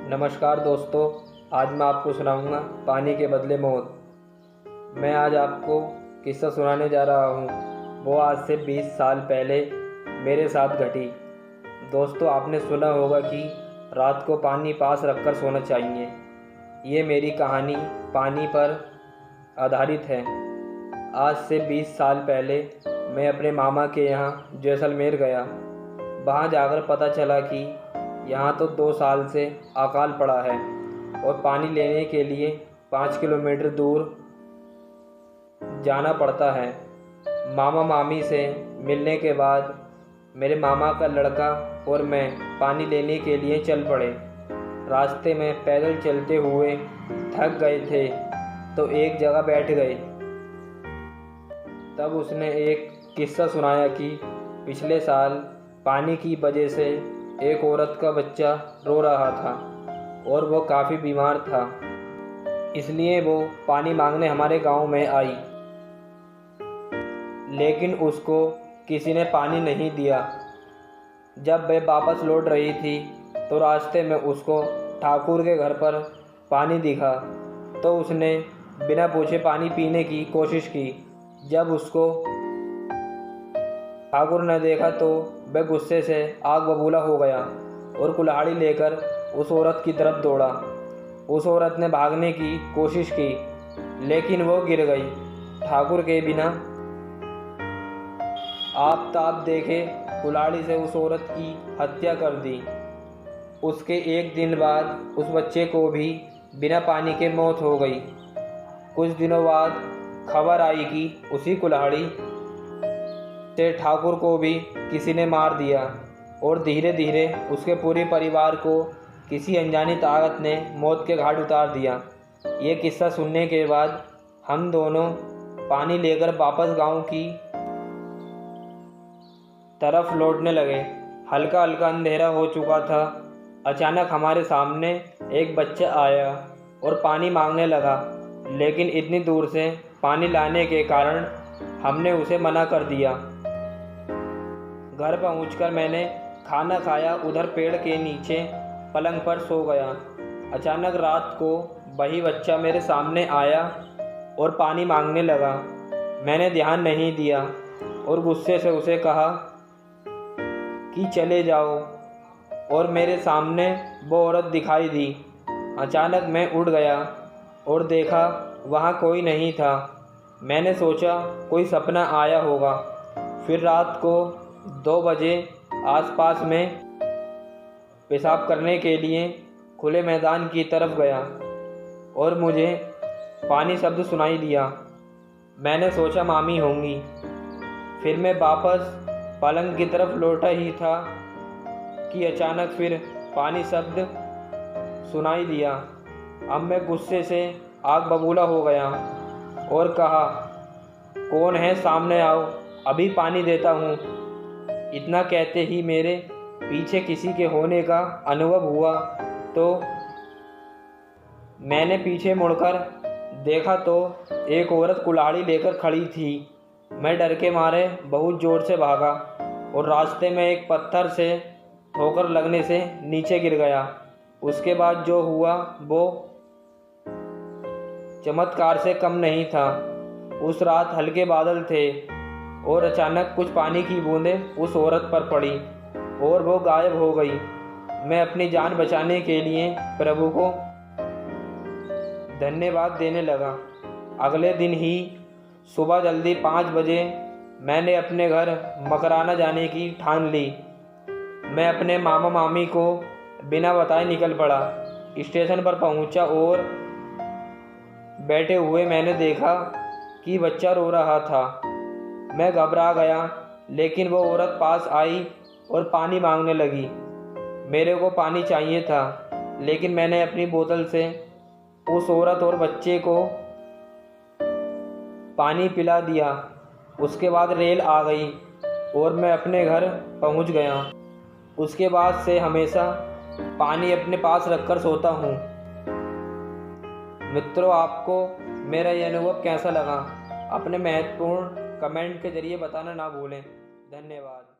नमस्कार दोस्तों, आज मैं आपको सुनाऊंगा पानी के बदले मौत। मैं आज आपको किस्सा सुनाने जा रहा हूँ। वो आज से 20 साल पहले मेरे साथ घटी। दोस्तों, आपने सुना होगा कि रात को पानी पास रखकर सोना चाहिए। ये मेरी कहानी पानी पर आधारित है। आज से 20 साल पहले मैं अपने मामा के यहाँ जैसलमेर गया। वहाँ जाकर पता चला कि यहाँ तो 2 साल से अकाल पड़ा है और पानी लेने के लिए 5 किलोमीटर दूर जाना पड़ता है। मामा मामी से मिलने के बाद मेरे मामा का लड़का और मैं पानी लेने के लिए चल पड़े। रास्ते में पैदल चलते हुए थक गए थे तो एक जगह बैठ गए। तब उसने एक किस्सा सुनाया कि पिछले साल पानी की वजह से एक औरत का बच्चा रो रहा था और वो काफ़ी बीमार था, इसलिए वो पानी मांगने हमारे गांव में आई। लेकिन उसको किसी ने पानी नहीं दिया। जब वह वापस लौट रही थी तो रास्ते में उसको ठाकुर के घर पर पानी दिखा तो उसने बिना पूछे पानी पीने की कोशिश की। जब उसको ठाकुर ने देखा तो वह गुस्से से आग बबूला हो गया और कुल्हाड़ी लेकर उस औरत की तरफ दौड़ा। उस औरत ने भागने की कोशिश की लेकिन वो गिर गई। ठाकुर के बिना आफताब देखे कुल्हाड़ी से उस औरत की हत्या कर दी। उसके एक दिन बाद उस बच्चे को भी बिना पानी के मौत हो गई। कुछ दिनों बाद खबर आई कि उसी कुल्हाड़ी से ठाकुर को भी किसी ने मार दिया और धीरे धीरे उसके पूरे परिवार को किसी अनजानी ताकत ने मौत के घाट उतार दिया। ये किस्सा सुनने के बाद हम दोनों पानी लेकर वापस गांव की तरफ लौटने लगे। हल्का हल्का अंधेरा हो चुका था। अचानक हमारे सामने एक बच्चा आया और पानी मांगने लगा, लेकिन इतनी दूर से पानी लाने के कारण हमने उसे मना कर दिया। घर पहुंचकर मैंने खाना खाया, उधर पेड़ के नीचे पलंग पर सो गया। अचानक रात को वही बच्चा मेरे सामने आया और पानी मांगने लगा। मैंने ध्यान नहीं दिया और गुस्से से उसे कहा कि चले जाओ, और मेरे सामने वो औरत दिखाई दी। अचानक मैं उठ गया और देखा वहाँ कोई नहीं था। मैंने सोचा कोई सपना आया होगा। फिर रात को 2 बजे आसपास में पेशाब करने के लिए खुले मैदान की तरफ गया और मुझे पानी शब्द सुनाई दिया। मैंने सोचा मामी होंगी। फिर मैं वापस पलंग की तरफ लौटा ही था कि अचानक फिर पानी शब्द सुनाई दिया। अब मैं गुस्से से आग बबूला हो गया और कहा, कौन है, सामने आओ, अभी पानी देता हूँ। इतना कहते ही मेरे पीछे किसी के होने का अनुभव हुआ तो मैंने पीछे मुड़कर देखा तो एक औरत कुल्हाड़ी लेकर खड़ी थी। मैं डर के मारे बहुत ज़ोर से भागा और रास्ते में एक पत्थर से ठोकर लगने से नीचे गिर गया। उसके बाद जो हुआ वो चमत्कार से कम नहीं था। उस रात हल्के बादल थे और अचानक कुछ पानी की बूंदें उस औरत पर पड़ी और वो गायब हो गई। मैं अपनी जान बचाने के लिए प्रभु को धन्यवाद देने लगा। अगले दिन ही सुबह जल्दी 5 बजे मैंने अपने घर मकराना जाने की ठान ली। मैं अपने मामा मामी को बिना बताए निकल पड़ा। स्टेशन पर पहुंचा और बैठे हुए मैंने देखा कि बच्चा रो रहा था। मैं घबरा गया, लेकिन वो औरत पास आई और पानी मांगने लगी। मेरे को पानी चाहिए था, लेकिन मैंने अपनी बोतल से उस औरत और बच्चे को पानी पिला दिया। उसके बाद रेल आ गई और मैं अपने घर पहुंच गया। उसके बाद से हमेशा पानी अपने पास रखकर सोता हूँ। मित्रों, आपको मेरा यह अनुभव कैसा लगा? अपने महत्वपूर्ण कमेंट के जरिए बताना ना भूलें। धन्यवाद।